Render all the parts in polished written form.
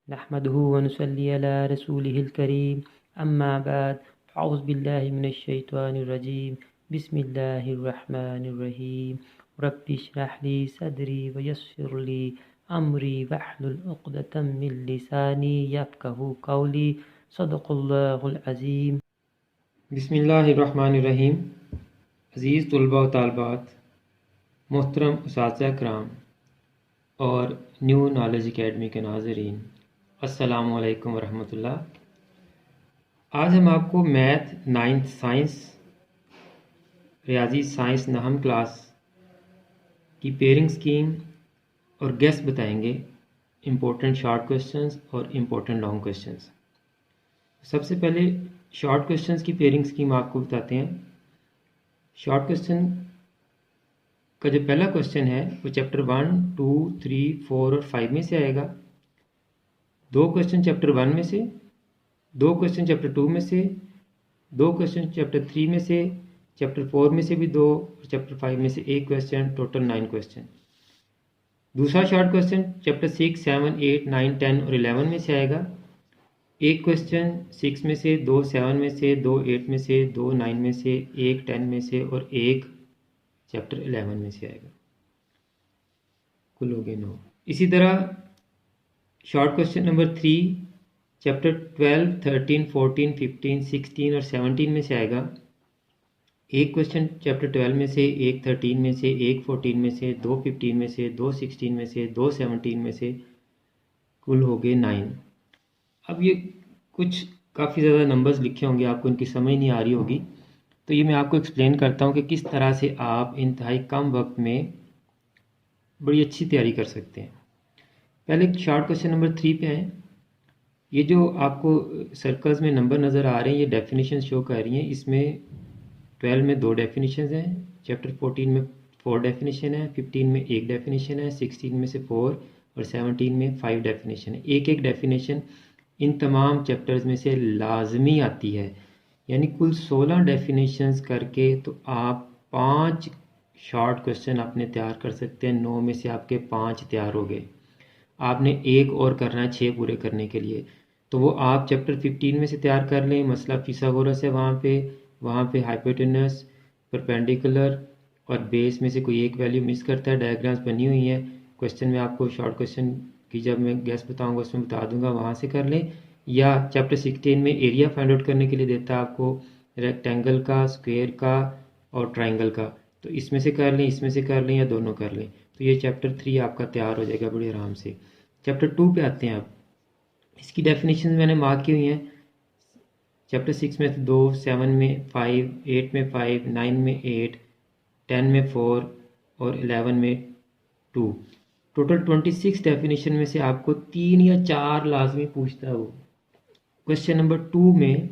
नहमदुहु व नुसल्ली अला रसूलिहिल करीम अम्मा बाद अऊज़ु बिल्लाहि मिनश शैतानिर रजीम बिस्मिल्लाहिर रहमानिर रहीम रब्बि इश्रह ली सदरी व यस्सिर ली अमरी वहलुल उक़दतम मिन लिसानी यफ़क़हू क़ौली सदक़ल्लाहुल अज़ीम। बिस्मिल्लाहिर्रहमानिर्रहीम। अज़ीज़ तुलबा व तालबात, मोहतरम उस्ताज़ कराम और न्यू नॉलेज एकेडमी के नाज़रीन, अस्सलामु अलैकुम वरहमतुल्लाह। आज हम आपको मैथ 9th साइंस रियाजी साइंस नहम क्लास की पेयरिंग स्कीम और गेस बताएंगे, इम्पोर्टेंट शॉर्ट क्वेश्चंस और इम्पोर्टेंट लॉन्ग क्वेश्चंस। सबसे पहले शॉर्ट क्वेश्चंस की पेयरिंग स्कीम आपको बताते हैं। शॉर्ट क्वेश्चन का जो पहला क्वेश्चन है वो चैप्टर 1, 2, 3, 4 और 5 में से आएगा। 2 क्वेश्चन चैप्टर 1 में से, 2 क्वेश्चन चैप्टर 2 में से, 2 क्वेश्चन चैप्टर 3 में से, चैप्टर 4 में से भी 2 और चैप्टर 5 में से 1 क्वेश्चन, टोटल 9 क्वेश्चन। दूसरा शॉर्ट क्वेश्चन चैप्टर 6, 7, 8, 9, 10 और 11 में से आएगा। 1 क्वेश्चन 6 में से, 2 7 में से, 2 8 में से, 2 9 में से, 1 10 में से और 1 चैप्टर 11 में से आएगा। कुल हो गए 9। इसी तरह शॉर्ट क्वेश्चन नंबर 3 चैप्टर 12, 13, 14, 15, 16 और 17 में से आएगा। 1 क्वेश्चन चैप्टर 12 में से, 1 13 में से, 1 14 में से, 2 15 में से, 2 16 में से, 2 17 में से, कुल हो गए 9। अब ये कुछ काफ़ी ज़्यादा नंबर्स लिखे होंगे, आपको इनकी समझ नहीं आ रही होगी, तो ये मैं आपको एक्सप्लेन करता हूँ कि किस तरह से आप इंतहाई कम वक्त में बड़ी अच्छी तैयारी कर सकते हैं। पहले शॉर्ट क्वेश्चन नंबर 3 पे आए। ये जो आपको सर्कल्स में नंबर नज़र आ रहे हैं, ये डेफिनेशन शो कर रही हैं। इसमें 12 में 2 डेफिनेशन हैं, चैप्टर 14 में 4 डेफिनेशन है, 15 में 1 डेफिनेशन है, 16 में से 4 और 17 में 5 डेफिनेशन है। एक एक डेफिनेशन इन तमाम चैप्टर्स में से लाजमी आती है, यानी कुल 16 डेफिनेशंस करके तो आप 5 शॉर्ट क्वेश्चन अपने तैयार कर सकते हैं। 9 में से आपके 5 तैयार हो गए। आपने एक और करना है 6 पूरे करने के लिए, तो वो आप चैप्टर 15 में से तैयार कर लें। मसला फिसागोरस है, वहाँ पे हाइपोटेनस, परपेंडिकुलर और बेस में से कोई एक वैल्यू मिस करता है। डायग्राम्स बनी हुई हैं, क्वेश्चन में आपको शॉर्ट क्वेश्चन की जब मैं गैस बताऊंगा उसमें बता दूंगा, वहाँ से कर लें। या चैप्टर 16 में एरिया फाइंड आउट करने के लिए देता है आपको रेक्टेंगल का, स्क्वेयर का और ट्राइंगल का, तो इसमें से कर लें, इसमें से कर लें या दोनों कर लें, तो ये चैप्टर 3 आपका तैयार हो जाएगा बड़ी आराम से। चैप्टर 2 पे आते हैं। अब इसकी डेफिनेशन मैंने मार्क की हुई हैं। चैप्टर 6 में 2, 7 में 5, 8 में 5, 9 में 8, 10 में 4 और 11 में 2, टोटल 26 डेफिनेशन में से आपको 3 या 4 लाजमी पूछता है। वो क्वेश्चन नंबर 2 में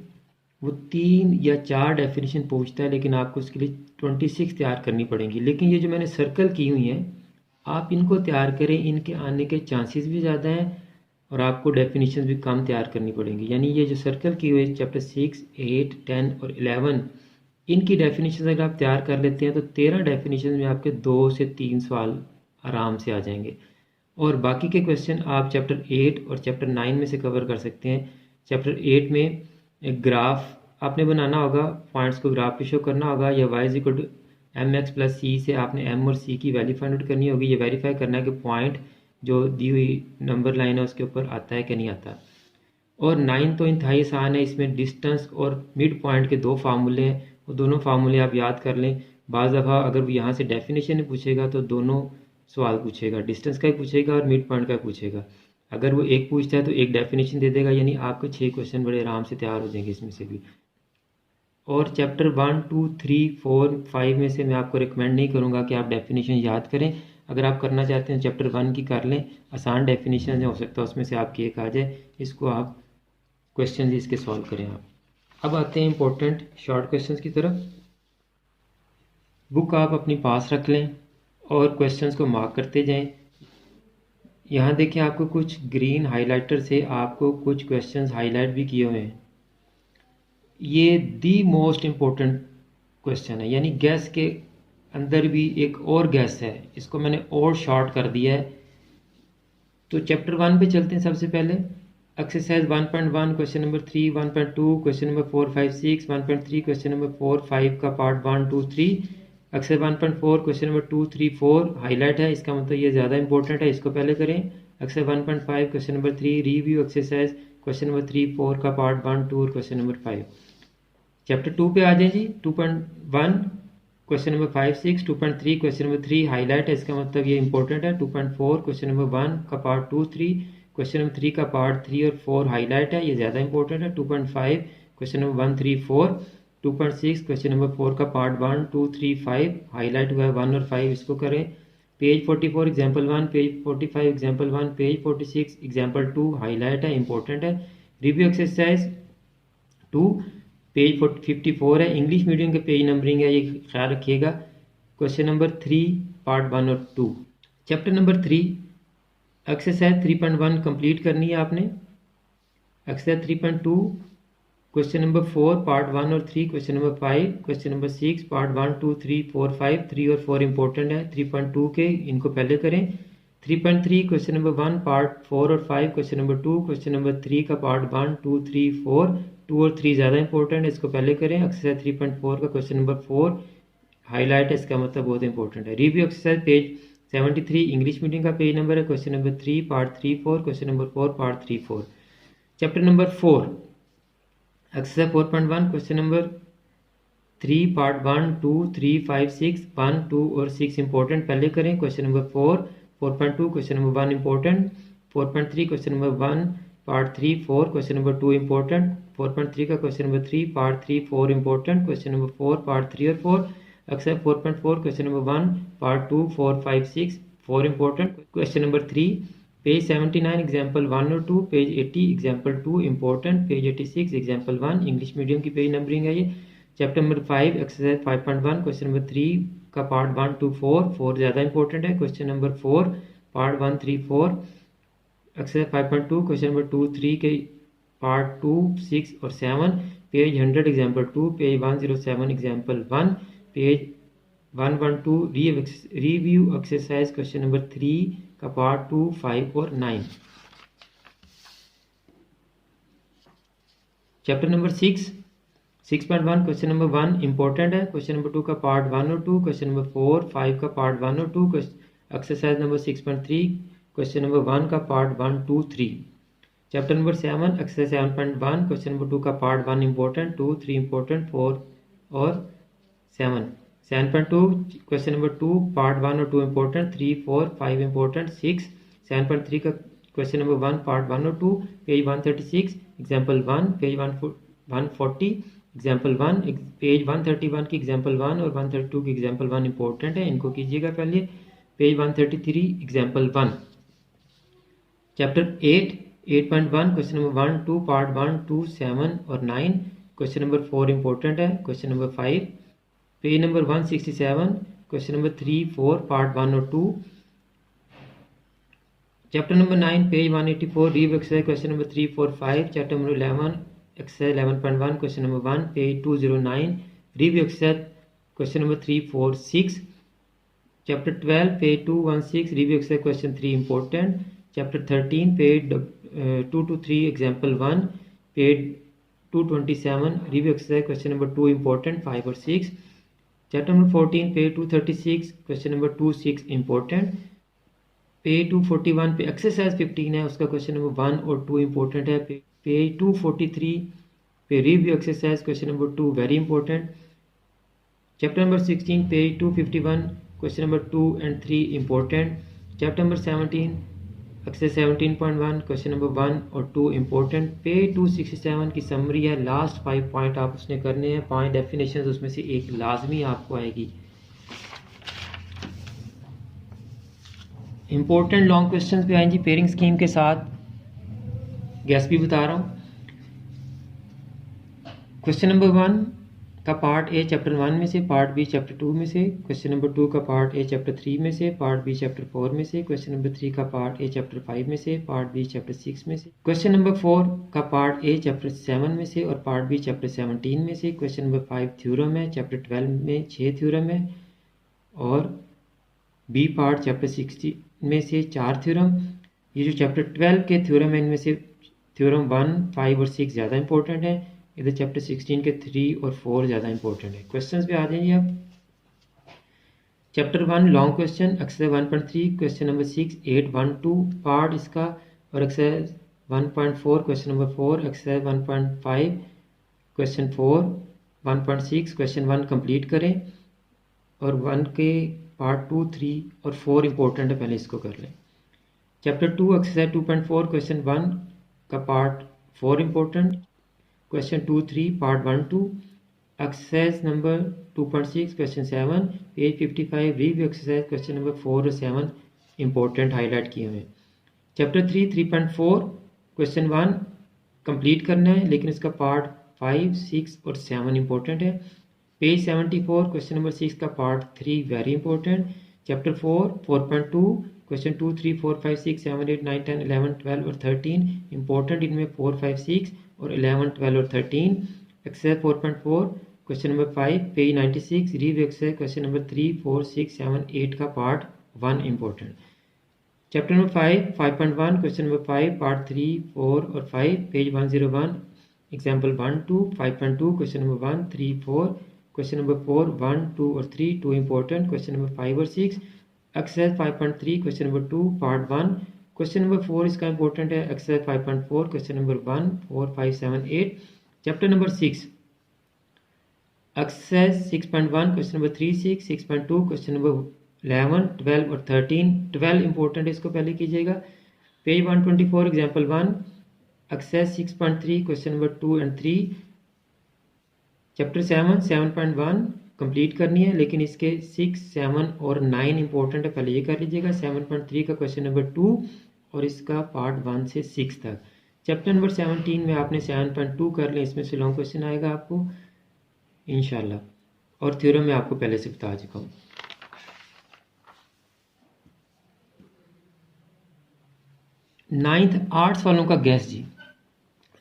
वो 3 या 4 डेफिनेशन पूछता है, लेकिन आपको उसके लिए 26 तैयार करनी पड़ेंगी। लेकिन ये जो मैंने सर्कल की हुई हैं, आप इनको तैयार करें, इनके आने के चांसेस भी ज़्यादा हैं और आपको डेफिनेशन भी कम तैयार करनी पड़ेंगी। यानी ये जो सर्कल की हुई चैप्टर 6, 8, 10 और 11, इनकी डेफिनेशन अगर आप तैयार कर लेते हैं तो 13 डेफिनेशन में आपके 2 से 3 सवाल आराम से आ जाएंगे। और बाकी के क्वेश्चन आप चैप्टर 8 और चैप्टर 9 में से कवर कर सकते हैं। चैप्टर 8 में एक ग्राफ आपने बनाना होगा, पॉइंट्स को ग्राफ पे शो करना होगा, या y = mx + c से आपने m और c की वैल्यू फाइंड आउट करनी होगी। ये वेरीफाई करना है कि पॉइंट जो दी हुई नंबर लाइन है उसके ऊपर आता है कि नहीं आता। और 9 तो इंतहाई आसान है, इसमें डिस्टेंस और मिड पॉइंट के 2 फार्मूले हैं, वो दोनों फार्मूले आप याद कर लें। बाज़ दफ़ा अगर वो यहाँ से डेफिनेशन ही पूछेगा तो दोनों सवाल पूछेगा, डिस्टेंस का ही पूछेगा और मिड पॉइंट का पूछेगा। अगर वो एक पूछता है तो एक डेफिनेशन दे देगा, यानी आपके 6 क्वेश्चन बड़े आराम से तैयार हो जाएंगे इसमें से भी। और चैप्टर 1, 2, 3, 4, 5 में से मैं आपको रिकमेंड नहीं करूँगा कि आप डेफिनेशन याद करें। अगर आप करना चाहते हैं चैप्टर 1 की कर लें, आसान डेफिनेशन हो सकता है उसमें से आपकी एक आ जाए, इसको आप क्वेश्चन इसके सॉल्व करें आप। अब आते हैं इंपॉर्टेंट शॉर्ट क्वेश्चंस की तरफ। बुक आप अपनी पास रख लें और क्वेश्चंस को मार्क करते जाएं। यहाँ देखें, आपको कुछ ग्रीन हाइलाइटर से आपको कुछ क्वेश्चंस हाईलाइट भी किए हुए हैं। ये दी मोस्ट इम्पोर्टेंट क्वेश्चन है, यानी गैस के अंदर भी एक और गैस है, इसको मैंने और शॉर्ट कर दिया है। तो चैप्टर 1 पे चलते हैं। सबसे पहले Exercise 1.1 question number 3, 1.2 question number 4, 5, 6, 1.3 question number 4, 5 का part 1, 2, 3। Exercise 1.4 question number 2, 3, 4 highlight है, इसका मतलब ये ज़्यादा इंपॉर्टेंट है, इसको पहले करें। Exercise 1.5 question number 3 review exercise question number 3, 4 का पार्ट 1, 2 और क्वेश्चन नंबर 5। चैप्टर 2 पे आ जाए जी। 2.1 question number 5, 6, 2.3 question number 3 highlight है, इसका मतलब ये इंपॉर्टेंट है। 2.4 क्वेश्चन नंबर 1 का पार्ट 2, 3 क्वेश्चन नंबर 3 का पार्ट 3 और 4 हाईलाइट है, ये ज़्यादा इंपॉर्टेंट है। 2.5 क्वेश्चन नंबर 1, 3, 4। 2.6 क्वेश्चन नंबर 4 का पार्ट 1, 2, 3, 5 हाईलाइट हुआ है 1 और 5, इसको करें। Page 44 example 1, page 45 example 1, page 46 example 2 highlight है, इंपॉर्टेंट है। रिव्यू एक्सरसाइज 2 पेज 54 है, इंग्लिश मीडियम के पेज नंबरिंग है, ये ख्याल रखिएगा। क्वेश्चन नंबर 3 पार्ट 1 और 2। चैप्टर नंबर 3 एक्सरसाइज 3.1 कंप्लीट करनी है आपने। एक्सरसाइज 3.2 क्वेश्चन नंबर 4 पार्ट 1 और 3, question number 5, question number 6 part 1, 2, 3, 4, 5, 3 और 4 इंपॉर्टेंट है 3.2 के, इनको पहले करें। 3.3 क्वेश्चन नंबर 1 पार्ट 4 और 5, क्वेश्चन नंबर 2, क्वेश्चन नंबर 3 का पार्ट 1, 2, 3, 4, 2 और 3 ज़्यादा इंपॉर्टेंट है, इसको पहले करें। एक्सरसाइज 3.4 का क्वेश्चन नंबर 4 हाईलाइट है, इसका मतलब बहुत इंपॉर्टेंट है। Review exercise page 73 English medium का पेज नंबर है, question number 3 part 3, 4, question number 4 part 3, 4। Chapter number 4 exercise 4.1 question number 3 part 1, 2, 3, 5, 6, 1, 2 और 6 इंपॉर्टेंट, पहले करें। Question number 4 4.2 question number 1 important. 4.3 question number 1 part 3, 4 question number 2 important. 4.3 का question number 3 part 3, 4 important. Question number 4 part 3 और 4। Exercise 4.4 question number 1 part 2, 4, 5, 6, 4 important. Question number 3 page 79 example 1 और 2, page 80 example 2 important, page 86 example 1 English medium की page numbering है ये। Chapter number 5 exercise 5.1 question number 3 का part 1, 2, 4, 4 ज़्यादा important है। Question number 4 part 1, 3, 4। Exercise 5.2 question number 2, 3 के part 2, 6 और 7, page 100 example 2, page 107 example 1, page 112 review exercise question number 3 का part 2, 5 और 9। Chapter number 6.1 question number 1 important है। क्वेश्चन नंबर 2 का part 1 और 2, क्वेश्चन नंबर 4, 5 का पार्ट 1 और 2। एक्सरसाइज नंबर 6.3 क्वेश्चन नंबर 1 का part 1, 2, 3। Chapter number 7 exercise 7.1 question number 2 का part 1 important, 2, 3 important, 4 और 7। 7.2 क्वेश्चन नंबर 2 पार्ट 1 और 2 इंपॉर्टेंट, 3, 4, 5 इंपॉर्टेंट, 6। 7.3 का क्वेश्चन नंबर 1 पार्ट 1 और 2, page 136 example 1, page 140 example 1, page 131 की एग्जाम्पल 1 और 132 की एग्जाम्पल 1 इंपॉर्टेंट है, इनको कीजिएगा पहले। Page 133 example 1। Chapter 8.1 question number 1, 2 part 1, 2, 7 और 9। क्वेश्चन नंबर 4 इंपॉर्टेंट है। Question number 5 page number 167 question number 3, 4 part 1 और 2। Chapter number 9 page 184 review exercise question number 3, 4, 5। Chapter number 11 exercise 11.1 question number 1 page 209 review exercise question number 3, 4, 6। Chapter 12 page 216 review exercise question 3 important. Chapter 13 page 223 example 1, page 227 review exercise question number 2 important, 5 और 6। Chapter number 14 page 236 question number 2, 6 important. Page 241 पे exercise 15 है, उसका question number 1 और 2 important है। Page 243 पे review exercise question number 2 very important. Chapter number 16 page 251 question number 2 and 3 important. Chapter number 17 exercise 17.1 question number 1 और 2 important. Page 267 की summary है, last 5 point आप उसने करने हैं, 5 डेफिनेशन उसमें से एक लाजमी आपको आएगी। इंपॉर्टेंट लॉन्ग क्वेश्चन पे आएंगी पेयरिंग स्कीम के साथ, गैस भी बता रहा हूँ। क्वेश्चन नंबर 1 का पार्ट ए चैप्टर 1 में से, पार्ट बी चैप्टर 2 में से। क्वेश्चन नंबर 2 का पार्ट ए चैप्टर 3 में से, पार्ट बी चैप्टर 4 में से। क्वेश्चन नंबर 3 का पार्ट ए चैप्टर 5 में से, पार्ट बी चैप्टर 6 में से। क्वेश्चन नंबर 4 का पार्ट ए चैप्टर 7 में से और पार्ट बी चैप्टर 17 में से। क्वेश्चन नंबर 5 थ्योरम है, चैप्टर 12 में 6 थ्योरम है और बी पार्ट चैप्टर 16 में से 4 थ्योरम। ये जो चैप्टर 12 के थ्योरम है इनमें से थ्योरम 1, 5 और 6 ज़्यादा इंपॉर्टेंट है। इधर चैप्टर 16 के 3 और 4 ज़्यादा इंपॉर्टेंट है। क्वेश्चंस पे आ जाइए आप। Chapter 1 long question, exercise 1.3 question number 6, 8, 1, 2 part इसका, और exercise 1.4 question number 4, exercise 1.5 question 4, 1.6 question 1 complete करें, और 1 के पार्ट 2, 3 और 4 इंपॉर्टेंट है, पहले इसको कर लें। चैप्टर 2 एक्सरसाइज 2.4 क्वेश्चन 1 का part 4 important, question 2, 3 part 1, 2। Exercise number 2.6 question 7 page 55 review exercise question number 4 और 7 इंपॉर्टेंट हाईलाइट किए हुए हैं। चैप्टर 3 3.4 क्वेश्चन 1 कंप्लीट करना है, लेकिन इसका पार्ट 5, 6 और 7 इंपॉर्टेंट है। पेज 74 क्वेश्चन नंबर 6 का part 3 very important. Chapter 4 4.2 question 2, 3, 4, 5, 6, 7, 8, 9, 10, 11, 12 और 13 इंपॉर्टेंट, इनमें 4, 5, 6 और 11, 12 और 13। Exercise 4.4 question number 5 page 96 review exercise question number 3, 4, 6, 7, 8 का part 1 important. Chapter number 5 5.1 question number 5 part 3, 4 और 5 page 101 example 1, 2 5.2 question number 1, 3, 4 question number 4 1, 2 और 3 2 important, question number 5 और 6। Exercise 5.3 question number 2 part 1 question number 4 इसका important है। Exercise 5.4 question number 1, 4, 5, 7, 8। Chapter number 6 exercise 6.1 question number 3, 6, 6.2 question number 11, 12 और 13। 12 important है, इसको पहले कीजिएगा। Page 124 example 1 exercise 6.3 question number 2 and 3। Chapter 7 7.1 complete करनी है, लेकिन इसके 6, 7 और 9 इंपॉर्टेंट है, पहले ये कर लीजिएगा। 7.3 का क्वेश्चन नंबर 2 और इसका पार्ट 1 से 6 तक। चैप्टर नंबर 17 में आपने 7.2 कर लें, इसमें से लॉन्ग क्वेश्चन आएगा आपको इंशाल्लाह, और थ्योरम में आपको पहले से बता चुका हूँ। 9th आर्ट्स वालों का गैस जी।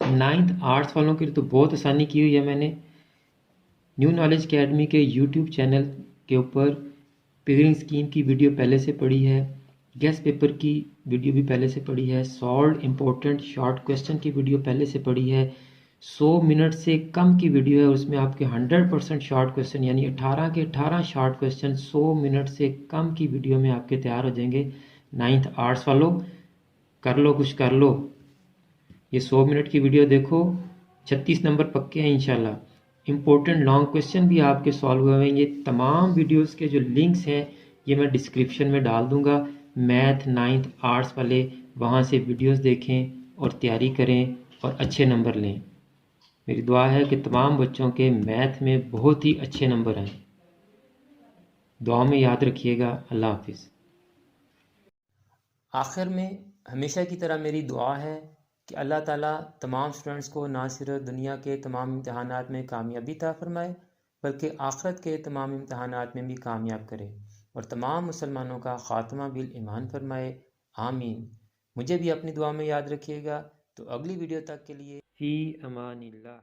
9th आर्ट्स वालों के लिए तो बहुत आसानी की हुई है मैंने। न्यू नॉलेज अकेडमी के यूट्यूब चैनल के ऊपर पेयरिंग स्कीम की वीडियो पहले से पड़ी है, गैस पेपर की वीडियो भी पहले से पड़ी है, सॉल्व इम्पोर्टेंट शॉर्ट क्वेश्चन की वीडियो पहले से पड़ी है, 100 मिनट से कम की वीडियो है, उसमें आपके 100% शॉर्ट क्वेश्चन यानी 18 के 18 शॉर्ट क्वेश्चन 100 मिनट से कम की वीडियो में आपके तैयार हो जाएंगे। 9th आर्ट्स वालों कर लो, कुछ कर लो, ये 100 मिनट की वीडियो देखो, 36 नंबर पक्के हैं इंशाल्लाह। इम्पोर्टेंट लॉन्ग क्वेश्चन भी आपके सॉल्व हुए हैं। ये तमाम वीडियोस के जो लिंक्स हैं ये मैं डिस्क्रिप्शन में डाल दूंगा। मैथ 9th आर्ट्स वाले वहाँ से वीडियोस देखें और तैयारी करें और अच्छे नंबर लें। मेरी दुआ है कि तमाम बच्चों के मैथ में बहुत ही अच्छे नंबर आएँ। दुआ में याद रखिएगा। अल्लाह हाफिज़। आखिर में हमेशा की तरह मेरी दुआ है कि अल्लाह ताला तमाम स्टूडेंट्स को ना सिर्फ दुनिया के तमाम इम्तहानात में कामयाबी अता फरमाए, बल्कि आखिरत के तमाम इम्तहानात में भी कामयाब करे और तमाम मुसलमानों का ख़ात्मा बिल ईमान फरमाए। आमीन। मुझे भी अपनी दुआ में याद रखिएगा। तो अगली वीडियो तक के लिए फ़ी अमानिल्लाह।